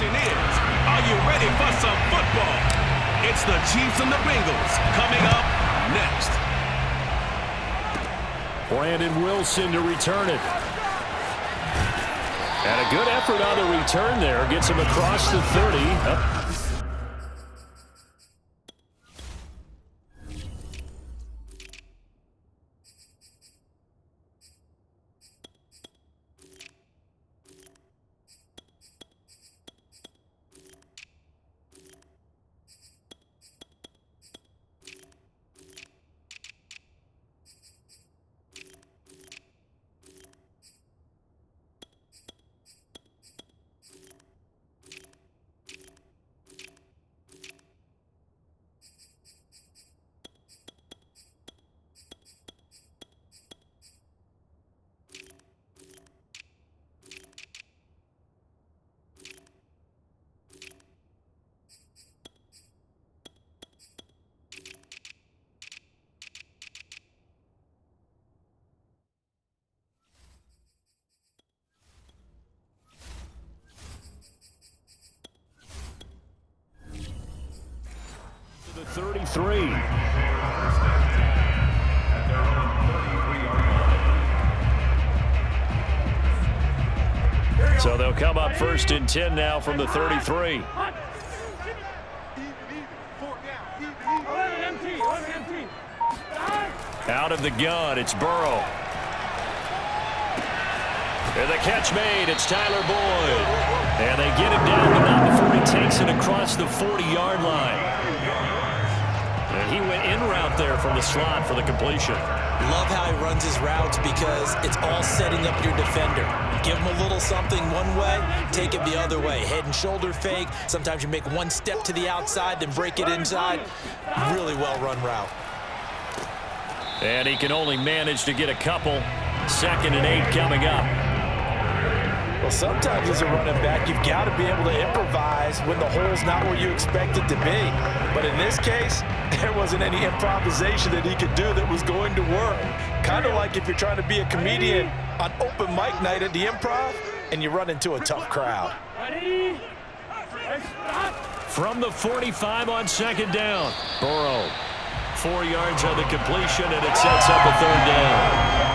question is, are you ready for some football? It's the Chiefs and the Bengals coming up next. Brandon Wilson to return it. And a good effort on the return there. Gets him across the 30. The 33. So they'll come up first and 10 now from the 33. Out of the gun, it's Burrow. And the catch made, it's Tyler Boyd. And they get him down to about before he takes it across the 40-yard line. And he went in route there from the slot for the completion. Love how he runs his routes because it's all setting up your defender. Give him a little something one way, take it the other way. Head and shoulder fake. Sometimes you make one step to the outside, then break it inside. Really well-run route. And he can only manage to get a couple. 2nd and 8 coming up. Well, sometimes as a running back, you've got to be able to improvise when the hole's not where you expect it to be. But in this case, there wasn't any improvisation that he could do that was going to work. Kind of like if you're trying to be a comedian on open mic night at the Improv and you run into a tough crowd. From the 45 on 2nd down. Burrow, 4 yards on the completion, and it sets up a 3rd down.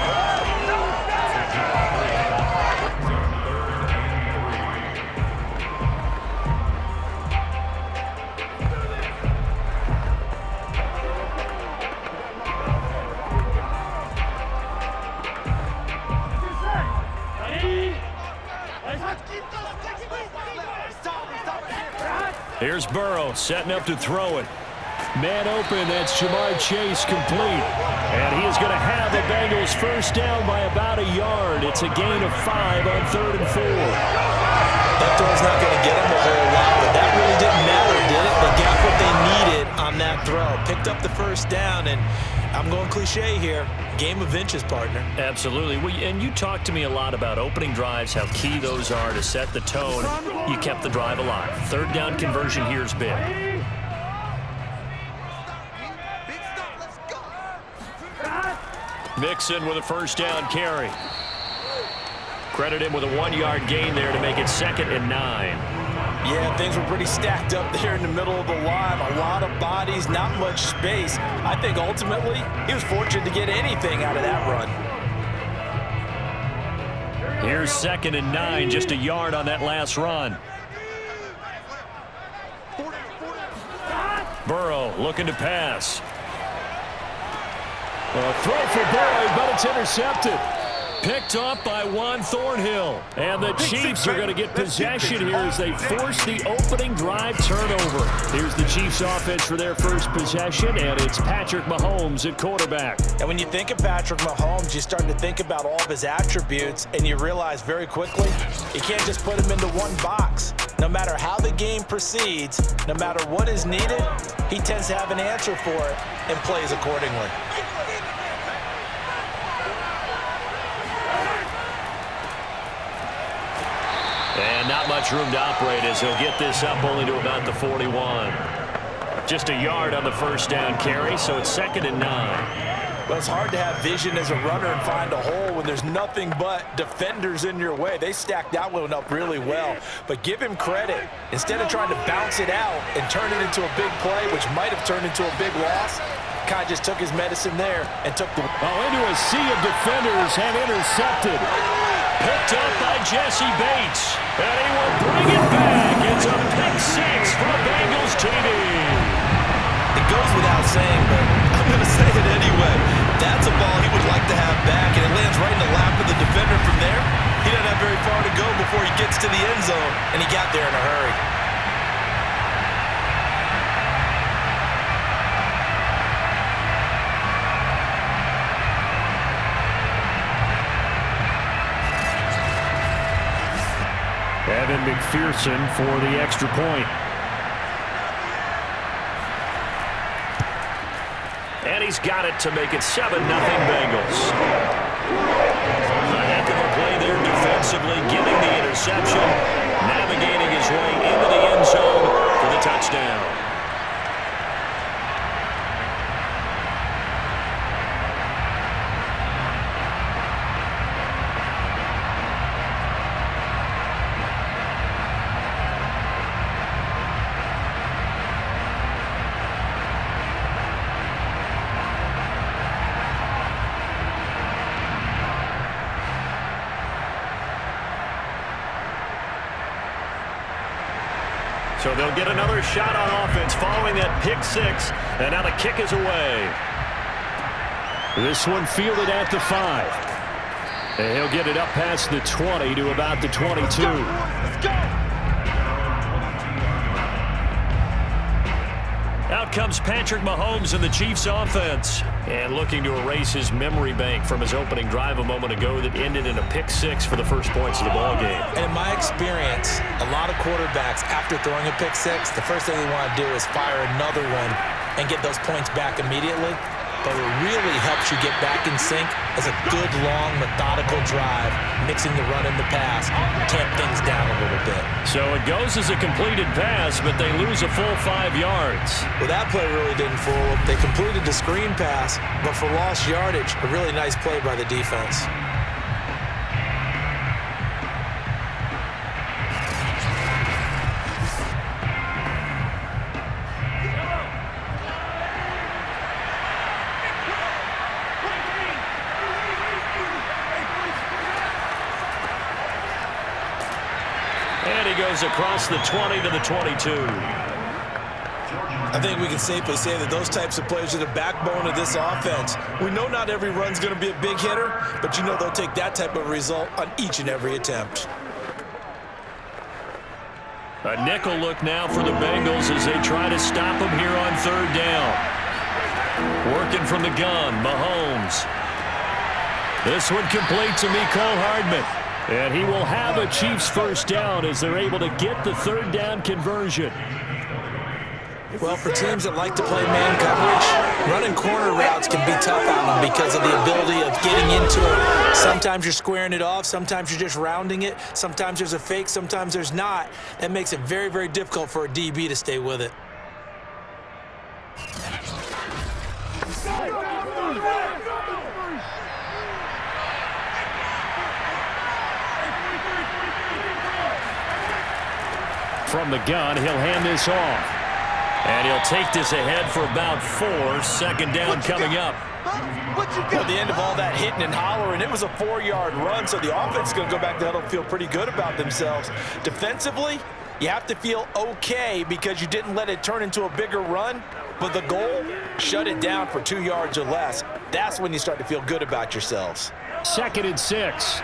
Here's Burrow setting up to throw it. Man open, that's Jamar Chase complete. And he is going to have the Bengals first down by about a yard. It's a gain of 5 on 3rd and 4. That throw's not going to get him a whole lot, but that really didn't matter, did it? They got what they needed on that throw. Picked up the first down, and I'm going cliche here. Game of inches, partner. Absolutely. Well, and you talked to me a lot about opening drives, how key those are to set the tone. You kept the drive alive. 3rd down conversion here is big. Mixon with a first down carry. Credit him with a 1-yard gain there to make it 2nd and 9. Yeah, things were pretty stacked up there in the middle of the line. A lot of bodies, not much space. I think ultimately he was fortunate to get anything out of that run. Here's 2nd and 9, just a yard on that last run. Burrow looking to pass. A throw for Boyd, but it's intercepted. Picked off by Juan Thornhill. And the Chiefs are going to get possession here as they force the opening drive turnover. Here's the Chiefs offense for their first possession, and it's Patrick Mahomes at quarterback. And when you think of Patrick Mahomes, you start to think about all of his attributes, and you realize very quickly you can't just put him into one box. No matter how the game proceeds, no matter what is needed, he tends to have an answer for it and plays accordingly. And not much room to operate as he'll get this up only to about the 41. Just a yard on the first down carry, so it's 2nd and 9. Well, it's hard to have vision as a runner and find a hole when there's nothing but defenders in your way. They stacked that one up really well. But give him credit. Instead of trying to bounce it out and turn it into a big play, which might have turned into a big loss, Kai just took his medicine there and took the... Into a sea of defenders and intercepted. Picked up by Jesse Bates. And he will bring it back. It's a pick six for the Bengals TV. It goes without saying, but I'm going to say it anyway. That's a ball he would like to have back, and it lands right in the lap of the defender from there. He doesn't have very far to go before he gets to the end zone, and he got there in a hurry. Evan McPherson for the extra point. And he's got it to make it 7-0 Bengals. A heck of a play there defensively, getting the interception, navigating his way into the end zone for the touchdown. So they'll get another shot on offense following that pick six. And now the kick is away. This one fielded at the 5. And he'll get it up past the 20 to about the 22. Let's go. Out comes Patrick Mahomes in the Chiefs offense. And looking to erase his memory bank from his opening drive a moment ago that ended in a pick six for the first points of the ball game. And in my experience, a lot of quarterbacks, after throwing a pick six, the first thing they want to do is fire another one and get those points back immediately. But what really helps you get back in sync is a good, long, methodical drive, mixing the run and the pass, tamp things down a little bit. So it goes as a completed pass, but they lose a full 5 yards. Well, that play really didn't fool them. They completed the screen pass, but for lost yardage, a really nice play by the defense. And he goes across the 20 to the 22. I think we can safely say that those types of plays are the backbone of this offense. We know not every run's going to be a big hitter, but you know they'll take that type of result on each and every attempt. A nickel look now for the Bengals as they try to stop him here on third down. Working from the gun, Mahomes. This one complete to Mecole Hardman. And he will have a Chiefs first down as they're able to get the third down conversion. Well, for teams that like to play man coverage, running corner routes can be tough on them because of the ability of getting into it. Sometimes you're squaring it off. Sometimes you're just rounding it. Sometimes there's a fake. Sometimes there's not. That makes it very, very difficult for a DB to stay with it. From the gun, he'll hand this off. And he'll take this ahead for about 4. Second down coming up. At the end of all that hitting and hollering, it was a 4-yard run, so the offense is going to go back to huddle and feel pretty good about themselves. Defensively, you have to feel okay because you didn't let it turn into a bigger run, but the goal, shut it down for 2 yards or less. That's when you start to feel good about yourselves. 2nd and 6.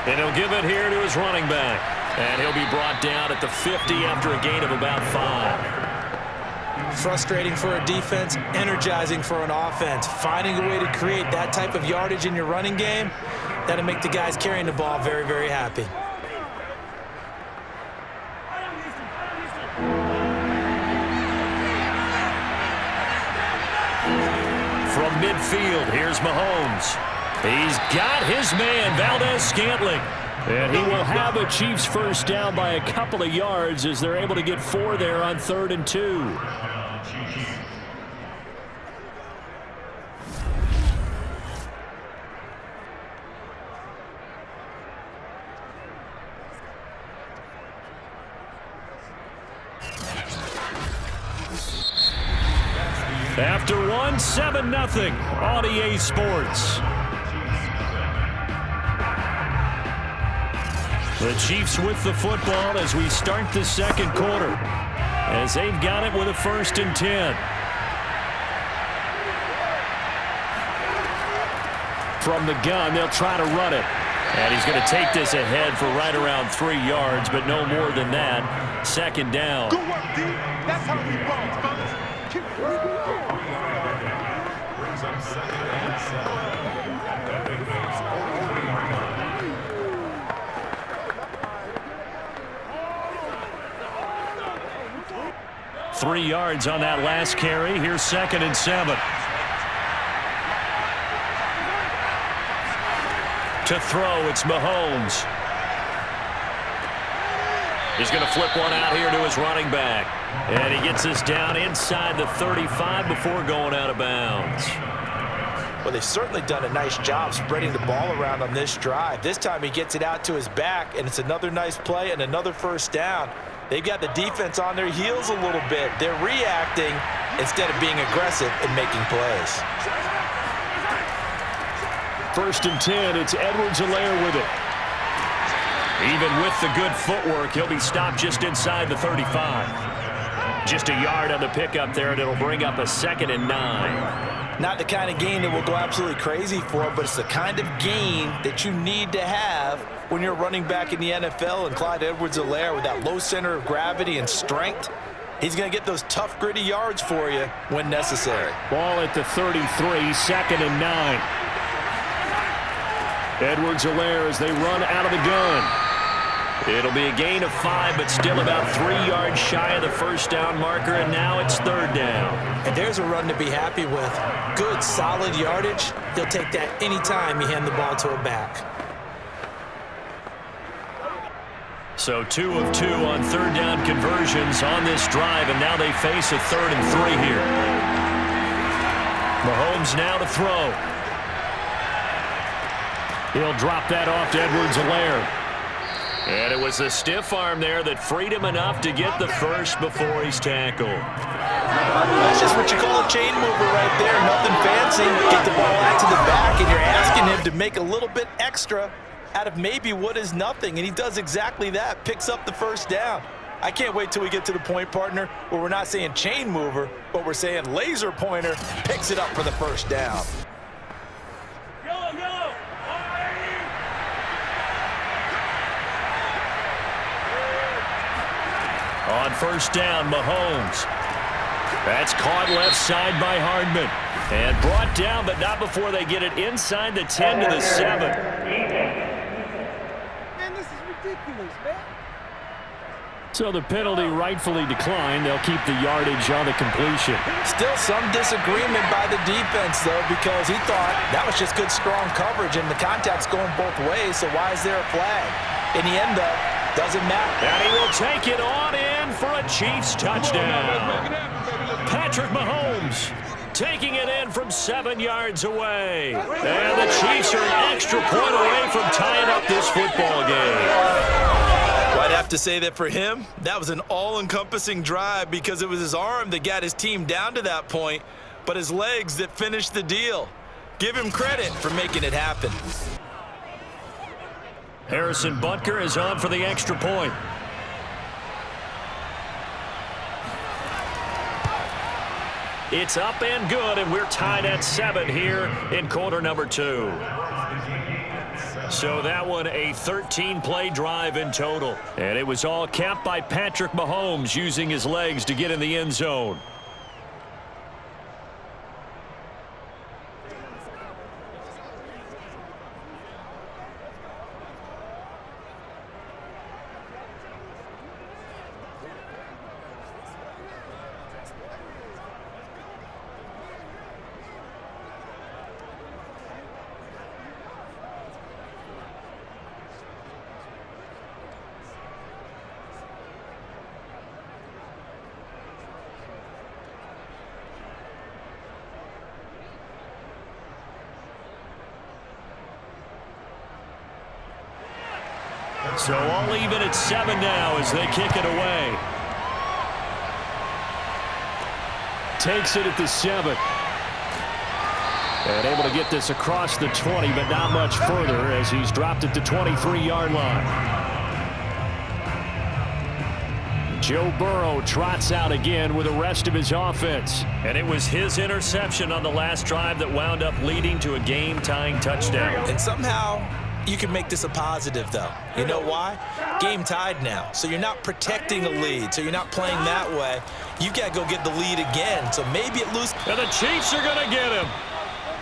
And he'll give it here to his running back. And he'll be brought down at the 50 after a gain of about 5. Frustrating for a defense, energizing for an offense. Finding a way to create that type of yardage in your running game, that'll make the guys carrying the ball very, very happy. From midfield, here's Mahomes. He's got his man, Valdez Scantling. And he will have a Chiefs first down by a couple of yards as they're able to get 4 there on 3rd and 2. After 1, 7-0 on EA Sports. The Chiefs with the football as we start the second quarter, as they've got it with a 1st and 10. From the gun, they'll try to run it. And he's going to take this ahead for right around 3 yards, but no more than that. 2nd down. Good work, D. That's how we roll, fellas. Keep it. 3 yards on that last carry. Here's 2nd and 7. To throw, it's Mahomes. He's going to flip one out here to his running back. And he gets us down inside the 35 before going out of bounds. Well, they've certainly done a nice job spreading the ball around on this drive. This time he gets it out to his back, and it's another nice play and another 1st down. They've got the defense on their heels a little bit. They're reacting instead of being aggressive and making plays. 1st and 10, it's Edwards-Helaire with it. Even with the good footwork, he'll be stopped just inside the 35. Just a yard on the pickup there, and it'll bring up a 2nd and 9. Not the kind of gain that we'll go absolutely crazy for, but it's the kind of gain that you need to have when you're running back in the NFL. And Clyde Edwards-Helaire, with that low center of gravity and strength, he's going to get those tough, gritty yards for you when necessary. Ball at the 33, 2nd and 9. Edwards-Helaire as they run out of the gun. It'll be a gain of 5, but still about 3 yards shy of the 1st down marker, and now it's 3rd down. And there's a run to be happy with. Good, solid yardage. He'll take that anytime you hand the ball to a back. So 2 of 2 on 3rd down conversions on this drive, and now they face a 3rd and 3 here. Mahomes now to throw. He'll drop that off to Edwards-Helaire. And it was a stiff arm there that freed him enough to get the first before he's tackled. That's just what you call a chain mover right there. Nothing fancy. Get the ball out to the back, and you're asking him to make a little bit extra out of maybe what is nothing. And he does exactly that, picks up the 1st down. I can't wait till we get to the point, partner, where we're not saying chain mover, but we're saying laser pointer picks it up for the 1st down. On 1st down, Mahomes. That's caught left side by Hardman. And brought down, but not before they get it inside the 10 to the 7. Man, this is ridiculous, man. So the penalty rightfully declined. They'll keep the yardage on the completion. Still some disagreement by the defense, though, because he thought that was just good, strong coverage, and the contact's going both ways, so why is there a flag? In the end, though, doesn't matter. And he will take it on in for a Chiefs touchdown. Patrick Mahomes taking it in from 7 yards away. And the Chiefs are an extra point away from tying up this football game. Well, I'd have to say that for him, that was an all-encompassing drive because it was his arm that got his team down to that point, but his legs that finished the deal. Give him credit for making it happen. Harrison Butker is on for the extra point. It's up and good, and we're tied at 7 here in quarter number 2. So that one a 13-play drive in total. And it was all capped by Patrick Mahomes using his legs to get in the end zone. So all even at 7 now as they kick it away. Takes it at the 7. And able to get this across the 20, but not much further as he's dropped it to 23-yard line. Joe Burrow trots out again with the rest of his offense. And it was his interception on the last drive that wound up leading to a game-tying touchdown. And somehow you can make this a positive, though. You know why? Game tied now. So you're not protecting a lead. So you're not playing that way. You've got to go get the lead again. So maybe it loses. And the Chiefs are going to get him.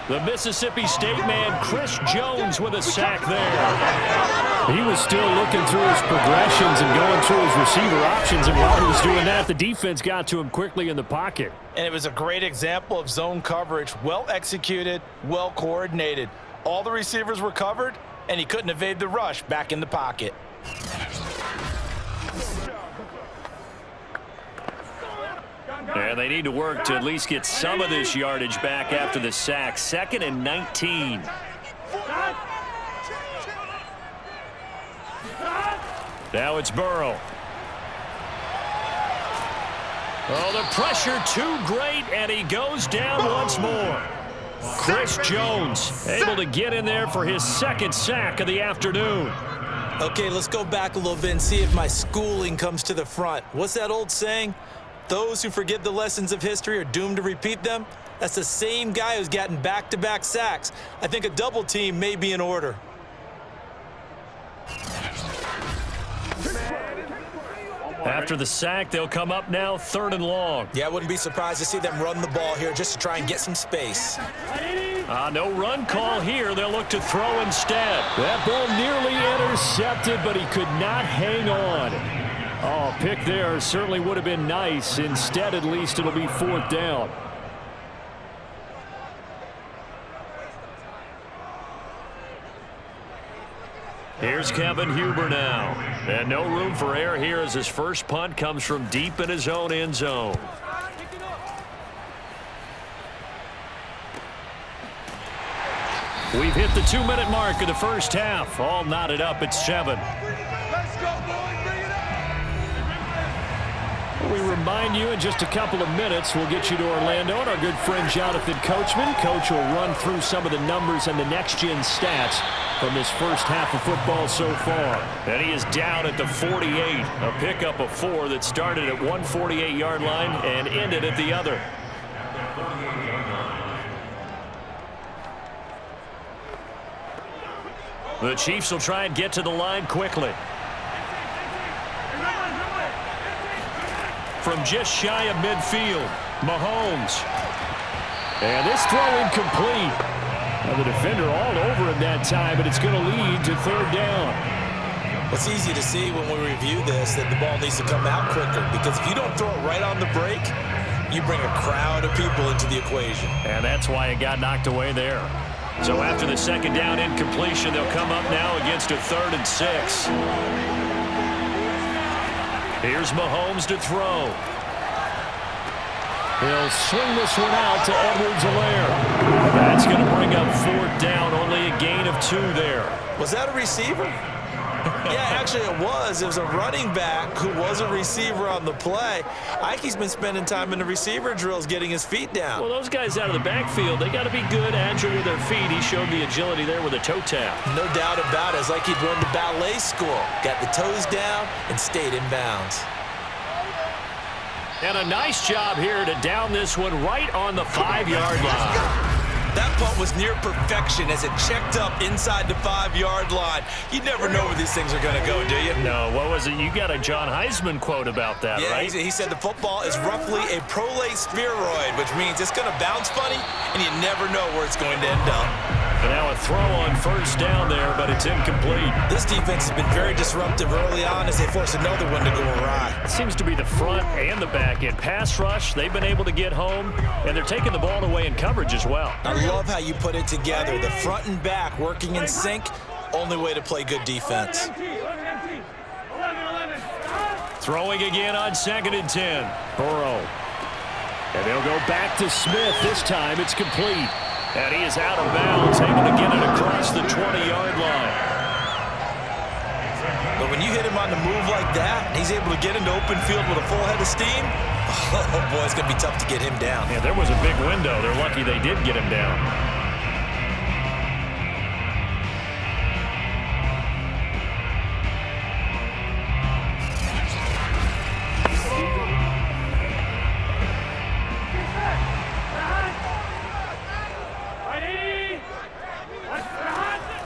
The Mississippi State man, Chris Jones, with a sack there. He was still looking through his progressions and going through his receiver options, and while he was doing that, the defense got to him quickly in the pocket. And it was a great example of zone coverage, well executed, well coordinated. All the receivers were covered, and he couldn't evade the rush back in the pocket. And they need to work to at least get some of this yardage back after the sack. 2nd and 19. Now it's Burrow. Oh, the pressure too great, and he goes down once more. Chris Jones able to get in there for his 2nd sack of the afternoon. Okay, let's go back a little bit and see if my schooling comes to the front. What's that old saying? Those who forget the lessons of history are doomed to repeat them. That's the same guy who's gotten back-to-back sacks. I think a double team may be in order. After the sack, they'll come up now 3rd and long. Yeah, I wouldn't be surprised to see them run the ball here just to try and get some space. No run call here. They'll look to throw instead. That ball nearly intercepted, but he could not hang on. Oh, pick there certainly would have been nice. Instead, at least, it'll be 4th down. Here's Kevin Huber now. And no room for error here as his first punt comes from deep in his own end zone. We've hit the 2-minute mark of the first half. All knotted up at 7. We remind you in just a couple of minutes we'll get you to Orlando and our good friend Jonathan Coachman. Coach will run through some of the numbers and the next-gen stats from this first half of football so far. And he is down at the 48. A pickup of 4 that started at one 48-yard line and ended at the other. The Chiefs will try and get to the line quickly. From just shy of midfield, Mahomes. And this throw incomplete. Now the defender all over him that time, but it's going to lead to 3rd down. It's easy to see when we review this that the ball needs to come out quicker, because if you don't throw it right on the break, you bring a crowd of people into the equation. And that's why it got knocked away there. So after the 2nd down incompletion, they'll come up now against a 3rd and 6. Here's Mahomes to throw. He'll swing this one out to Edwards-Helaire. That's going to bring up 4th down, only a gain of 2 there. Was that a receiver? Yeah, actually it was. It was a running back who was a receiver on the play. Ike's been spending time in the receiver drills getting his feet down. Well, those guys out of the backfield, they got to be good, agile with their feet. He showed the agility there with a toe tap. No doubt about it. It's like he'd run the ballet school. Got the toes down and stayed in bounds. And a nice job here to down this one right on the 5-yard line. That punt was near perfection as it checked up inside the 5-yard line. You never know where these things are going to go, do you? No, what was it? You got a John Heisman quote about that, yeah, right? He said the football is roughly a prolate spheroid, which means it's going to bounce funny, and you never know where it's going to end up. And now a throw on 1st down there, but it's incomplete. This defense has been very disruptive early on as they force another one to go awry. It seems to be the front and the back end. Pass rush, they've been able to get home, and they're taking the ball away in coverage as well. I love how you put it together. The front and back working in sync, only way to play good defense. Throwing again on 2nd and 10. Burrow. And they'll go back to Smith. This time it's complete. And he is out of bounds, able to get it across the 20-yard line. But when team on the move like that, and he's able to get into open field with a full head of steam, oh boy, it's going to be tough to get him down. Yeah, there was a big window. They're lucky they did get him down.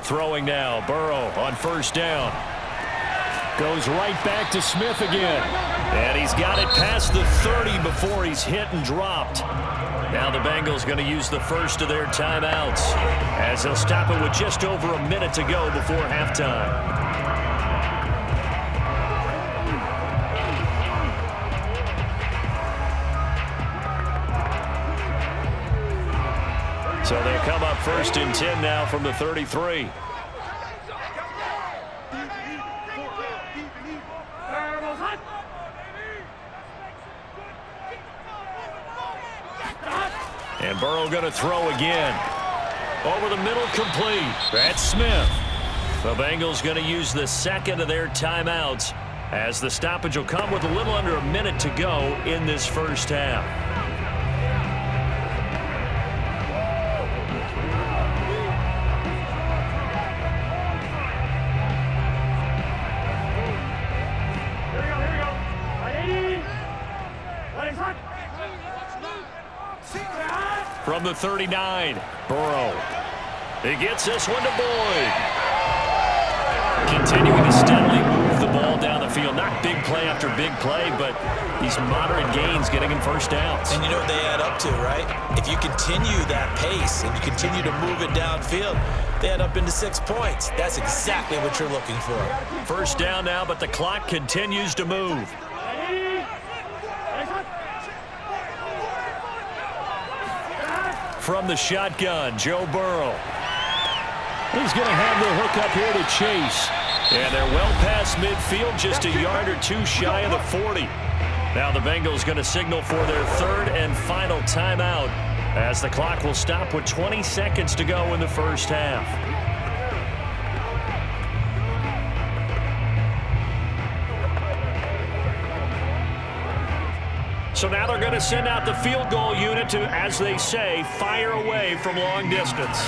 Throwing now, Burrow on first down. Goes right back to Smith again. And he's got it past the 30 before he's hit and dropped. Now the Bengals going to use the first of their timeouts as they'll stop it with just over a minute to go before halftime. So they come up first and 10 now from the 33. And Burrow going to throw again. Over the middle, complete. That's Smith. The Bengals going to use the second of their timeouts as the stoppage will come with a little under a minute to go in this first half. From the 39, Burrow. He gets this one to Boyd. Continuing to steadily move the ball down the field. Not big play after big play, but these moderate gains getting him first downs. And you know what they add up to, right? If you continue that pace and you continue to move it downfield, they add up into 6 points. That's exactly what you're looking for. First down now, but the clock continues to move. From the shotgun, Joe Burrow. He's going to have the hook up here to Chase. And they're well past midfield, just a yard or two shy of the 40. Now the Bengals going to signal for their third and final timeout as the clock will stop with 20 seconds to go in the first half. So now they're going to send out the field goal unit to, as they say, fire away from long distance.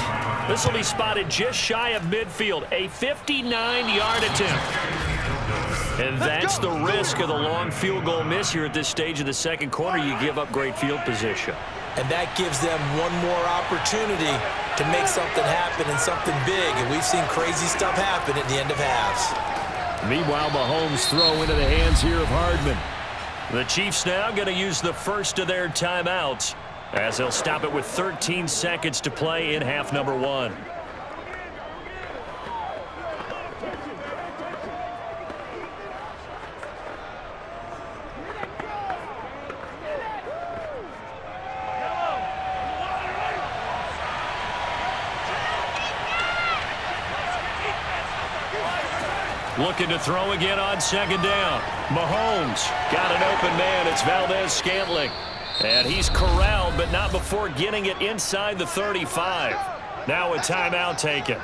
This will be spotted just shy of midfield, a 59-yard attempt. And that's the risk of the long field goal miss here at this stage of the second quarter. You give up great field position. And that gives them one more opportunity to make something happen and something big. And we've seen crazy stuff happen at the end of halves. Meanwhile, Mahomes throw into the hands here of Hardman. The Chiefs now going to use the first of their timeouts as they'll stop it with 13 seconds to play in half number one. Looking to throw again on second down. Mahomes got an open man. It's Valdez-Scantling. And he's corralled, but not before getting it inside the 35. Now a timeout taken.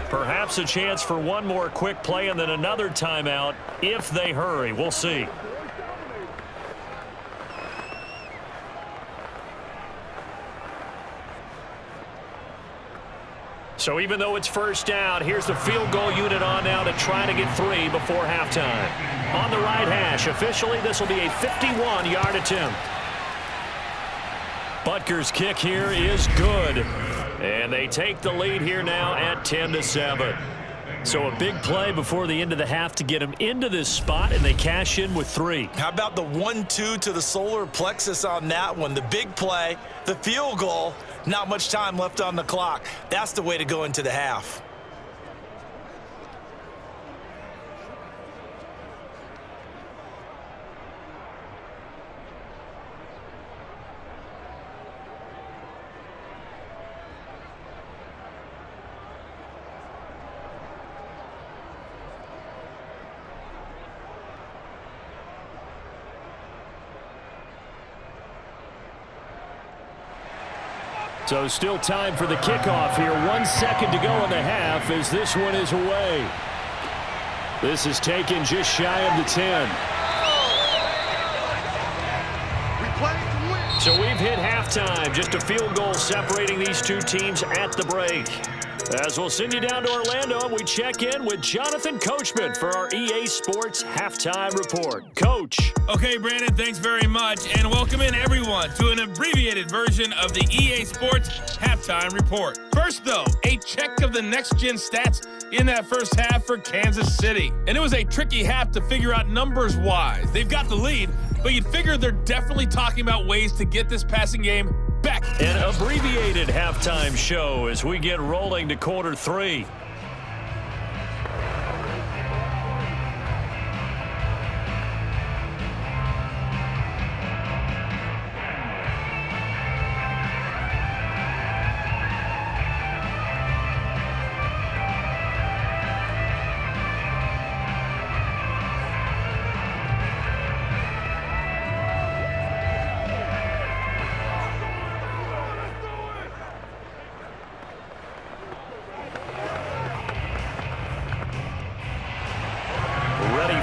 Perhaps a chance for one more quick play and then another timeout if they hurry. We'll see. So even though it's first down, here's the field goal unit on now to try to get 3 before halftime. On the right hash, officially this will be a 51-yard attempt. Butker's kick here is good. And they take the lead here now at 10-7. So a big play before the end of the half to get them into this spot, and they cash in with 3. How about the 1-2 to the solar plexus on that one? The big play, the field goal, not much time left on the clock. That's the way to go into the half. So still time for the kickoff here. 1 second to go in the half as this one is away. This is taken just shy of the 10. We play to win. So we've hit halftime. Just a field goal separating these two teams at the break. As we'll send you down to Orlando, we check in with Jonathan Coachman for our EA Sports Halftime Report. Coach. Okay, Brandon, thanks very much. And welcome in, everyone, to an abbreviated version of the EA Sports Halftime Report. First, though, a check of the next-gen stats in that first half for Kansas City. And it was a tricky half to figure out numbers-wise. They've got the lead, but you'd figure they're definitely talking about ways to get this passing game back. An abbreviated halftime show as we get rolling to quarter 3.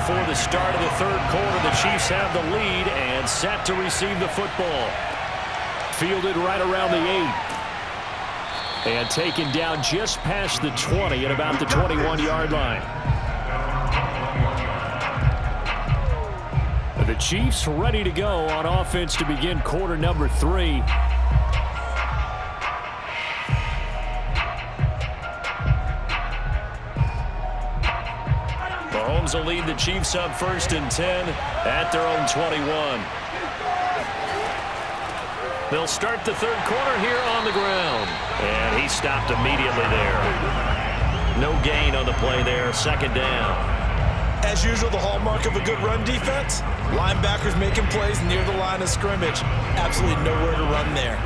For the start of the third quarter, the Chiefs have the lead and set to receive the football. Fielded right around the 8. And taken down just past the 20 at about the 21-yard line. The Chiefs ready to go on offense to begin quarter number 3. Mahomes will lead the Chiefs up 1st and 10 at their own 21. They'll start the third quarter here on the ground. And he stopped immediately there. No gain on the play there. 2nd down. As usual, the hallmark of a good run defense, linebackers making plays near the line of scrimmage. Absolutely nowhere to run there.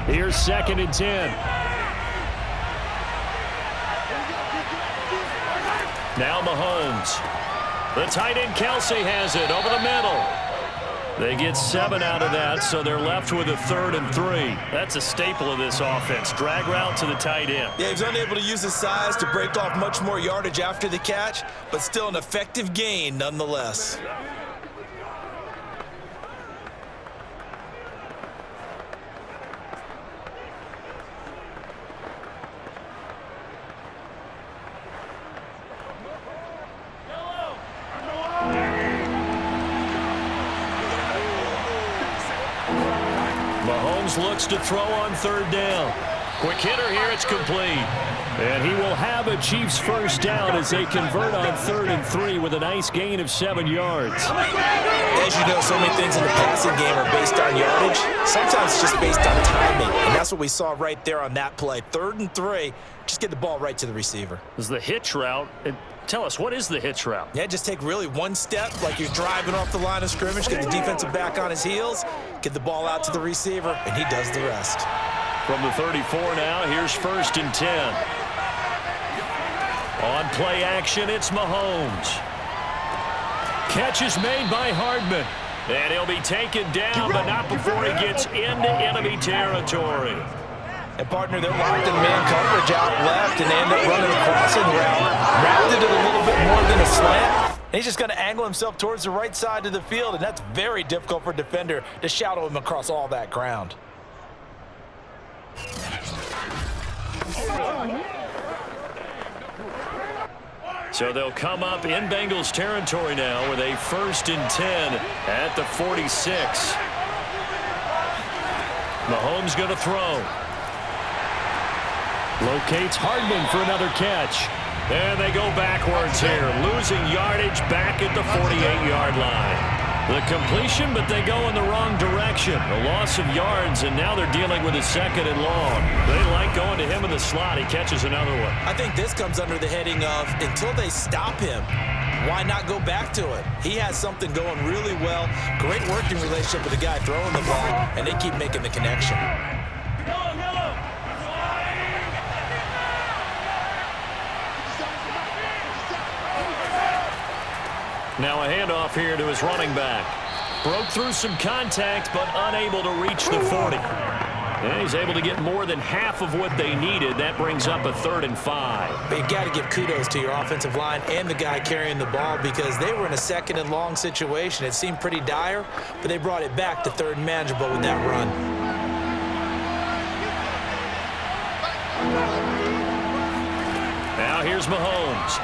Here's 2nd and 10. Now Mahomes. The tight end Kelsey has it over the middle. They get 7 out of that, so they're left with a 3rd and 3. That's a staple of this offense. Drag route to the tight end. Yeah, he's unable to use his size to break off much more yardage after the catch, but still an effective gain nonetheless. Looks to throw on 3rd down. Quick hitter here, it's complete. And he will have a Chiefs 1st down as they convert on 3rd and 3 with a nice gain of 7 yards. As you know, so many things in the passing game are based on yardage. Sometimes it's just based on timing, and that's what we saw right there on that play. 3rd and 3, just get the ball right to the receiver. This is the hitch route. Tell us, what is the hitch route? Yeah, just take really one step like you're driving off the line of scrimmage, get the defensive back on his heels, get the ball out to the receiver, and he does the rest. From the 34 now, here's 1st and 10. On play action, it's Mahomes. Catch is made by Hardman. And he'll be taken down, but not before he gets into enemy territory. And, partner, they're locked in man coverage out left, and they end up running a crossing route. Rounded it a little bit more than a slant. And he's just going to angle himself towards the right side of the field, and that's very difficult for a defender to shadow him across all that ground. So they'll come up in Bengals territory now with a 1st and 10 at the 46. Mahomes going to throw. Locates Hardman for another catch. And they go backwards here, losing yardage back at the 48-yard line. The completion, but they go in the wrong direction. A loss of yards, and now they're dealing with a 2nd and long. They like going to him in the slot. He catches another one. I think this comes under the heading of, until they stop him, why not go back to it? He has something going really well. Great working relationship with the guy throwing the ball, and they keep making the connection. Now a handoff here to his running back. Broke through some contact, but unable to reach the 40. And he's able to get more than half of what they needed. That brings up a 3rd and 5. But you got to give kudos to your offensive line and the guy carrying the ball because they were in a 2nd and long situation. It seemed pretty dire, but they brought it back to 3rd and manageable with that run. Now here's Mahomes.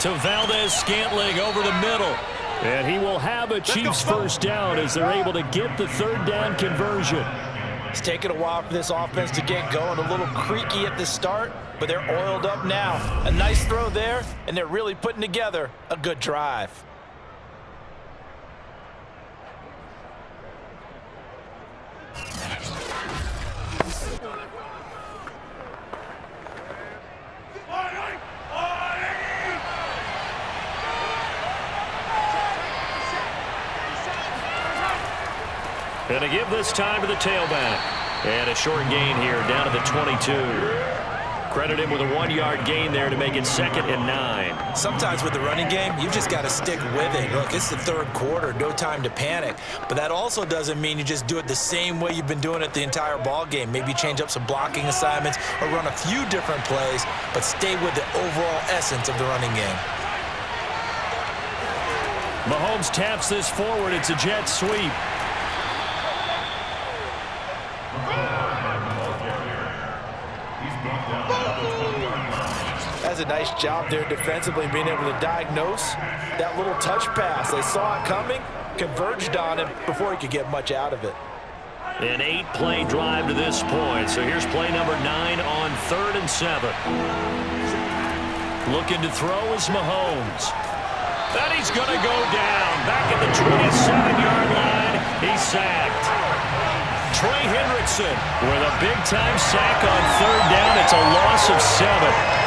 To Valdez-Scantling over the middle. And he will have a Chiefs first down as they're able to get the 3rd down conversion. It's taken a while for this offense to get going. A little creaky at the start, but they're oiled up now. A nice throw there, and they're really putting together a good drive. Going to give this time to the tailback. And a short gain here down to the 22. Credit him with a 1-yard gain there to make it 2nd and 9. Sometimes with the running game, you've just got to stick with it. Look, it's the 3rd quarter, no time to panic. But that also doesn't mean you just do it the same way you've been doing it the entire ball game. Maybe change up some blocking assignments or run a few different plays, but stay with the overall essence of the running game. Mahomes taps this forward. It's a jet sweep. That's a nice job there defensively, being able to diagnose that little touch pass. They saw it coming, converged on him before he could get much out of it. An 8-play drive to this point. So here's play number 9 on 3rd and 7. Looking to throw is Mahomes. And he's going to go down. Back at the 27-yard line. He's sacked. Trey Hendrickson with a big-time sack on 3rd down. It's a loss of 7.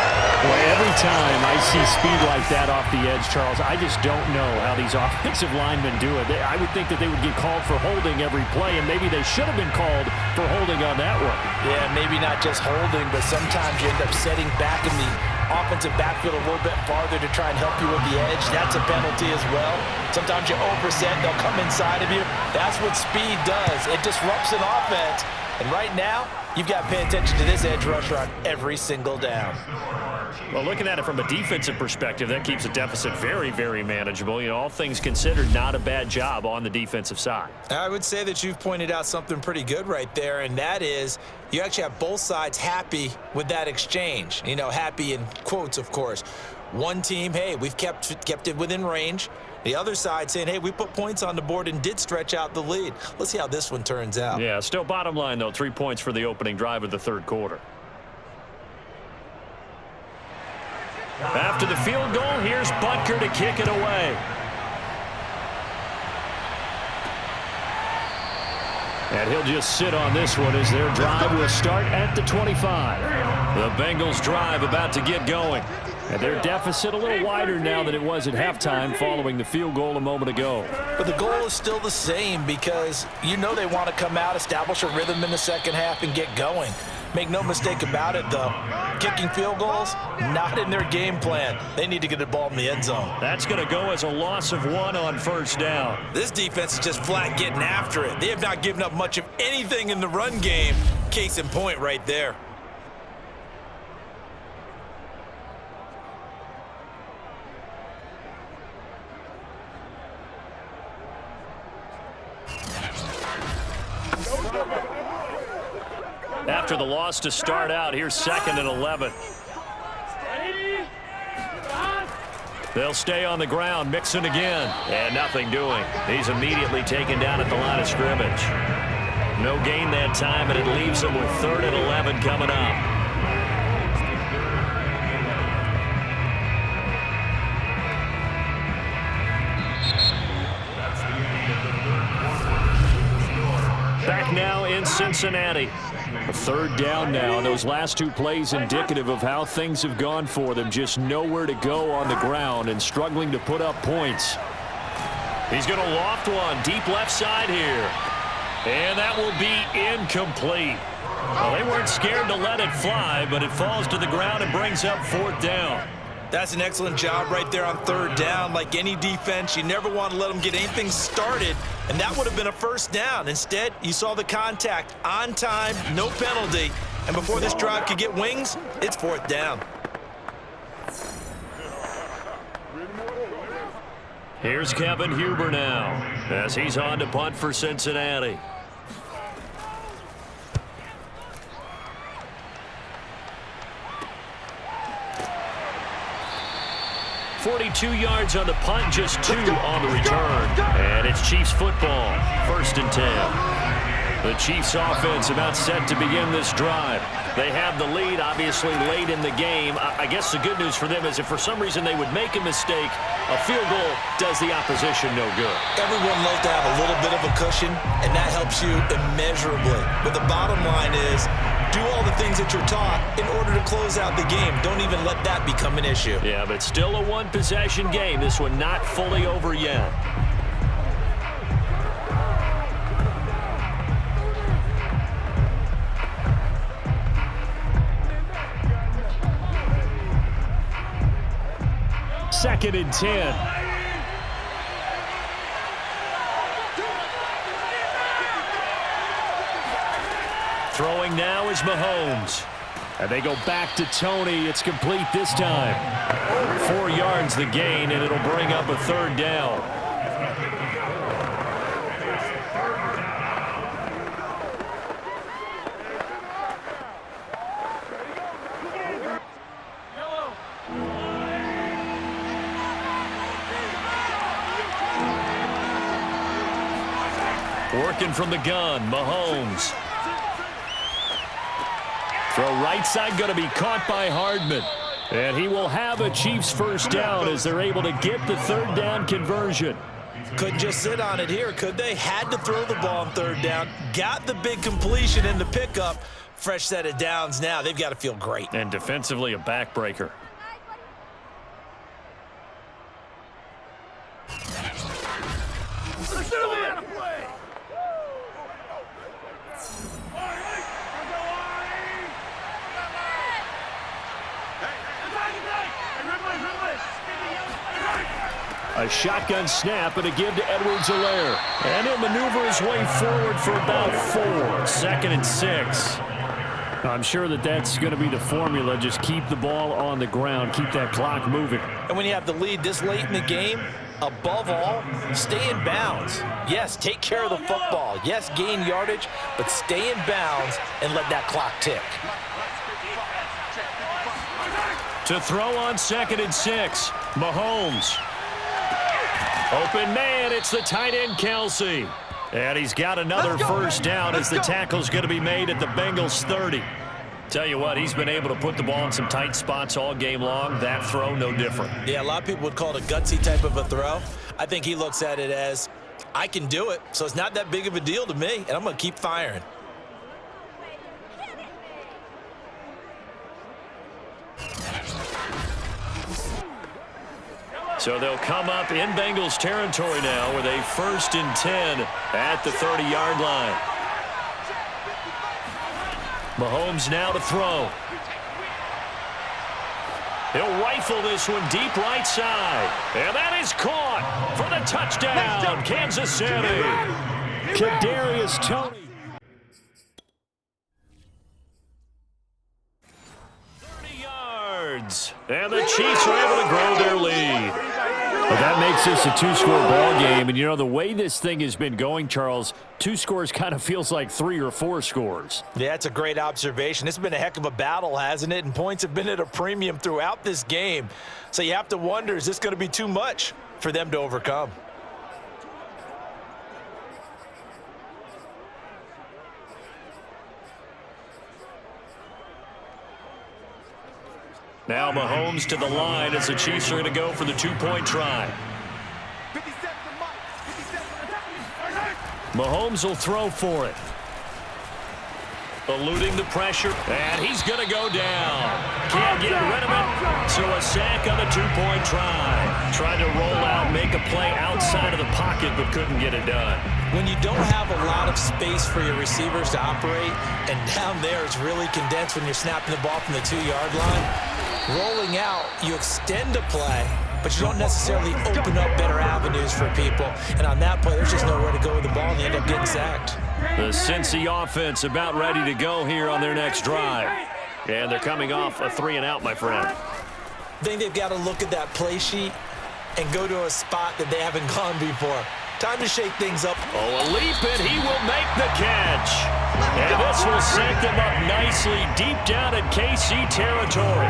Boy, every time I see speed like that off the edge, Charles, I just don't know how these offensive linemen do it. I would think that they would get called for holding every play, and maybe they should have been called for holding on that one. Yeah, maybe not just holding, but sometimes you end up setting back in the offensive backfield a little bit farther to try and help you with the edge. That's a penalty as well. Sometimes you overset, they'll come inside of you. That's what speed does. It disrupts an offense. And right now, you've got to pay attention to this edge rusher on every single down. Well, looking at it from a defensive perspective, that keeps a deficit very, very manageable. You know, all things considered, not a bad job on the defensive side. I would say that you've pointed out something pretty good right there, and that is you actually have both sides happy with that exchange. You know, happy in quotes, of course. One team, hey, we've kept it within range. The other side saying, hey, we put points on the board and did stretch out the lead. Let's see how this one turns out. Yeah, still bottom line, though, 3 points for the opening drive of the 3rd quarter. After the field goal, here's Butker to kick it away. And he'll just sit on this one as their drive will start at the 25. The Bengals drive about to get going. And their deficit a little wider now than it was at halftime following the field goal a moment ago. But the goal is still the same because you know they want to come out, establish a rhythm in the second half, and get going. Make no mistake about it, though. Kicking field goals, not in their game plan. They need to get the ball in the end zone. That's going to go as a loss of 1 on 1st down. This defense is just flat getting after it. They have not given up much of anything in the run game. Case in point right there. After the loss to start out, here's 2nd and 11. They'll stay on the ground, Mixon again, and nothing doing. He's immediately taken down at the line of scrimmage. No gain that time, and it leaves them with 3rd and 11 coming up. Back now in Cincinnati. A 3rd down now. Those last 2 plays indicative of how things have gone for them. Just nowhere to go on the ground and struggling to put up points. He's going to loft one deep left side here. And that will be incomplete. Well, they weren't scared to let it fly, but it falls to the ground and brings up 4th down. That's an excellent job right there on third down. Like any defense, you never want to let them get anything started, and that would have been a first down. Instead, you saw the contact on time, no penalty, and before this drive could get wings, it's fourth down. Here's Kevin Huber now as he's on to punt for Cincinnati. 42 yards on the punt, just 2 on the return. And it's Chiefs football, 1st and 10. The Chiefs offense about set to begin this drive. They have the lead, obviously, late in the game. I guess the good news for them is if for some reason they would make a mistake, a field goal does the opposition no good. Everyone loves to have a little bit of a cushion, and that helps you immeasurably. But the bottom line is, do all the things that you're taught in order to close out the game. Don't even let that become an issue. Yeah, but still a one-possession game. This one not fully over yet. Second and 10. Throwing now is Mahomes. And they go back to Tony. It's complete this time. 4 yards the gain, and it'll bring up a third down. Working from the gun, Mahomes. Throw right side, going to be caught by Hardman. And he will have a Chiefs first down as they're able to get the third down conversion. Couldn't just sit on it here, could they? Had to throw the ball on third down. Got the big completion in the pickup. Fresh set of downs now. They've got to feel great. And defensively, a backbreaker. A shotgun snap and a give to Edwards-Helaire. And he'll maneuver his way forward for about 4. 2nd and 6. I'm sure that's going to be the formula. Just keep the ball on the ground. Keep that clock moving. And when you have the lead this late in the game, above all, stay in bounds. Yes, take care of the football. Yes, gain yardage, but stay in bounds and let that clock tick. To throw on 2nd and 6, Mahomes. Open man, it's the tight end, Kelsey. And he's got another first down as the tackle's going to be made at the Bengals 30. Tell you what, he's been able to put the ball in some tight spots all game long. That throw, no different. Yeah, a lot of people would call it a gutsy type of a throw. I think he looks at it as, I can do it, so it's not that big of a deal to me, and I'm going to keep firing. So they'll come up in Bengals territory now with a 1st and 10 at the 30-yard line. Mahomes now to throw. He'll rifle this one deep right side. And that is caught for the touchdown, Kansas City. Kadarius Toney. 30 yards. And the Chiefs are able to grow their lead. Well, that makes this a 2-score ball game. And, you know, the way this thing has been going, Charles, 2 scores kind of feels like 3 or 4 scores. Yeah, that's a great observation. It's been a heck of a battle, hasn't it? And points have been at a premium throughout this game. So you have to wonder, is this going to be too much for them to overcome? Now Mahomes to the line as the Chiefs are going to go for the 2-point try. Mahomes will throw for it. Eluding the pressure, and he's going to go down. Can't get rid of it, so a sack on the 2-point try. Tried to roll out, make a play outside of the pocket, but couldn't get it done. When you don't have a lot of space for your receivers to operate, and down there it's really condensed when you're snapping the ball from the 2-yard line, Rolling out, you extend a play, but you don't necessarily open up better avenues for people. And on that play, there's just nowhere to go with the ball, and they end up getting sacked. The Cincy offense about ready to go here on their next drive. And they're coming off a 3-and-out, my friend. I think they've got to look at that play sheet and go to a spot that they haven't gone before. Time to shake things up. Oh, a leap, and he will make the catch. And this will set them up nicely deep down in KC territory.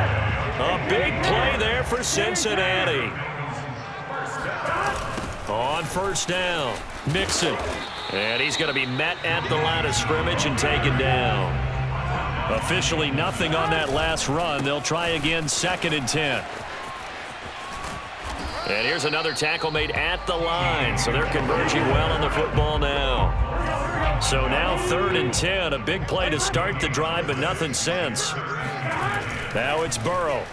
A big play there for Cincinnati. On first down, Mixon. And he's going to be met at the line of scrimmage and taken down. Officially nothing on that last run. They'll try again, 2nd and 10. And here's another tackle made at the line, so they're converging well on the football now. So now 3rd and 10, a big play to start the drive, but nothing since. Now it's Burrow.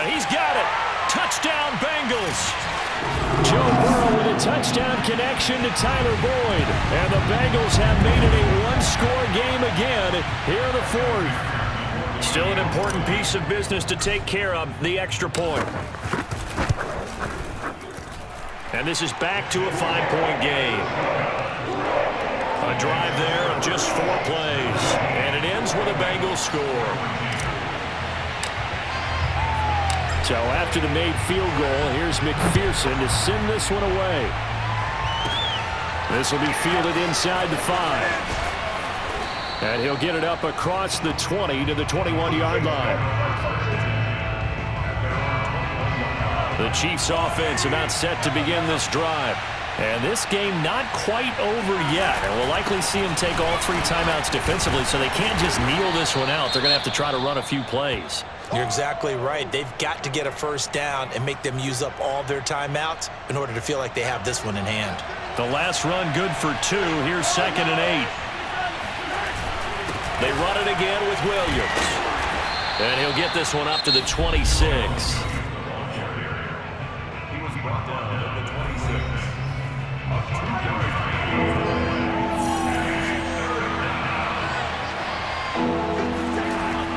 He's got it. Touchdown, Bengals. Joe Burrow with a touchdown connection to Tyler Boyd. And the Bengals have made it a one-score game again here in the 4th. Still an important piece of business to take care of, the extra point. And this is back to a 5-point game. A drive there of just 4 plays. And it ends with a Bengals score. So after the made field goal, here's McPherson to send this one away. This will be fielded inside the 5. And he'll get it up across the 20 to the 21-yard line. The Chiefs offense about set to begin this drive. And this game not quite over yet. And we'll likely see them take all 3 timeouts defensively, so they can't just kneel this one out. They're going to have to try to run a few plays. You're exactly right. They've got to get a first down and make them use up all their timeouts in order to feel like they have this one in hand. The last run good for 2. Here's 2nd and 8. They run it again with Williams. And he'll get this one up to the 26.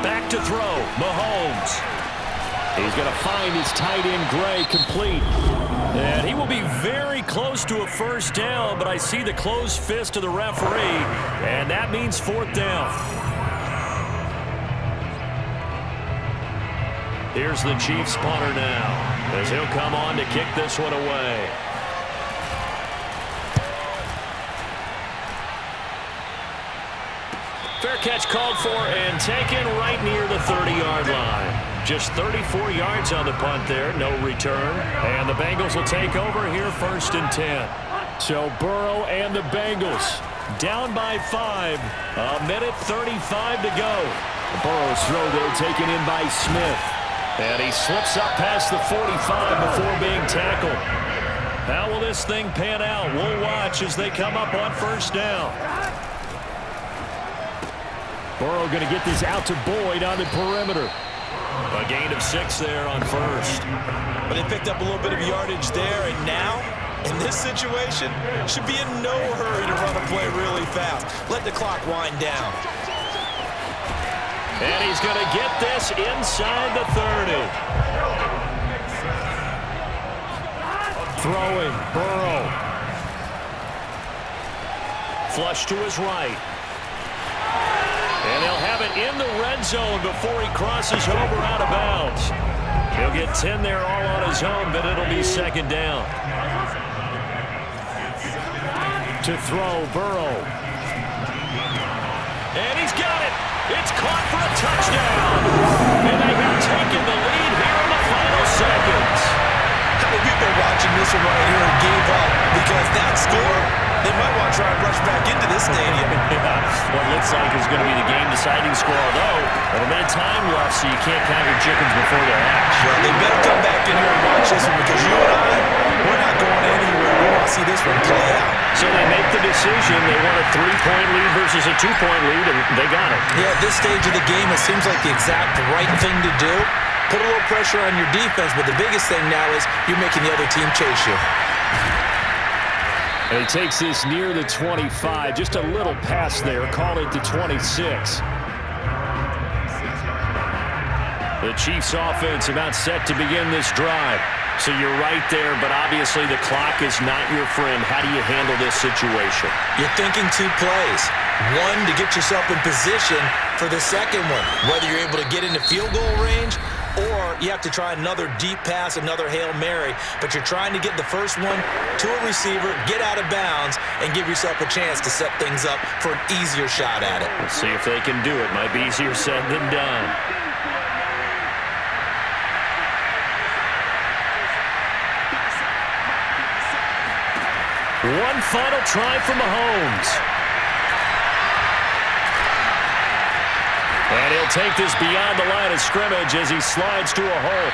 Back to throw, Mahomes. He's going to find his tight end, Gray, complete. And he will be very close to a first down, but I see the closed fist of the referee, and that means 4th down. Here's the Chiefs punter now, as he'll come on to kick this one away. Fair catch called for and taken right near the 30-yard line. Just 34 yards on the punt there, no return. And the Bengals will take over here 1st and 10. So Burrow and the Bengals down by 5. A minute 35 to go. Burrow's throw there taken in by Smith. And he slips up past the 45 before being tackled. How will this thing pan out? We'll watch as they come up on first down. Burrow going to get this out to Boyd on the perimeter. A gain of 6 there on first. But they picked up a little bit of yardage there, and now, in this situation, should be in no hurry to run a play really fast. Let the clock wind down. And he's going to get this inside the 30. Throwing, Burrow. Flush to his right. And they'll have it in the red zone before he crosses over out of bounds. He'll get 10 there all on his own, but it'll be 2nd down. To throw, Burrow. And he's got it. It's caught for a touchdown. And they have taken the lead here in the final seconds. How many people are watching this one right here and gave up? Because that score, they might want to try and rush back into this stadium. Yeah, what looks like is going to be the game-deciding score, although a little bit of time left, so you can't count your chickens before they hatch. Well, they better come back in here and watch this one, because you and I, we're not going anywhere. We want to see this one play out. So they make the decision. They want a 3-point lead versus a 2-point lead, and they got it. Yeah, at this stage of the game, it seems like the exact right thing to do. Put a little pressure on your defense, but the biggest thing now is you're making the other team chase you. And he takes this near the 25. Just a little pass there. Call it the 26. The Chiefs offense about set to begin this drive. So you're right there, but obviously the clock is not your friend. How do you handle this situation? You're thinking 2 plays. One, to get yourself in position for the second one, whether you're able to get into field goal range or you have to try another deep pass, another Hail Mary, but you're trying to get the first one to a receiver, get out of bounds, and give yourself a chance to set things up for an easier shot at it. Let's see if they can do it. Might be easier said than done. One final try for Mahomes. And he'll take this beyond the line of scrimmage as he slides to a hole.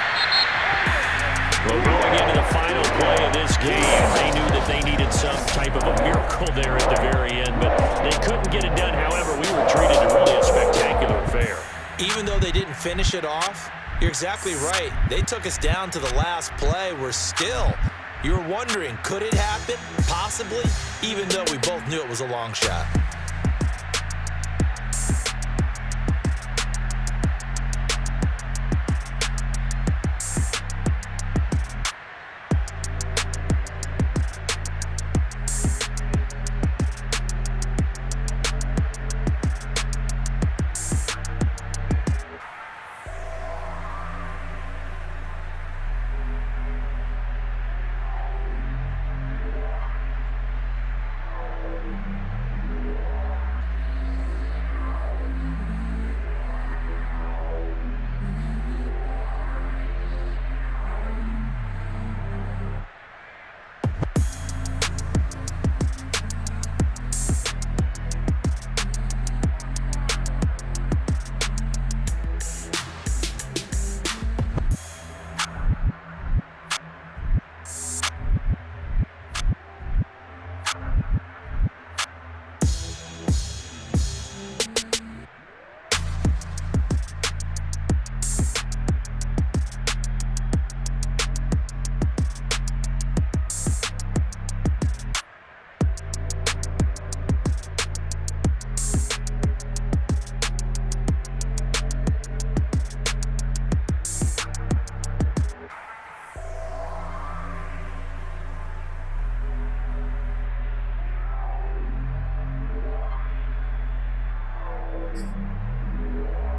Well, going into the final play of this game, they knew that they needed some type of a miracle there at the very end, but they couldn't get it done. However, we were treated to really a spectacular affair. Even though they didn't finish it off, you're exactly right. They took us down to the last play. We're still... You were wondering, could it happen? Possibly, even though we both knew it was a long shot.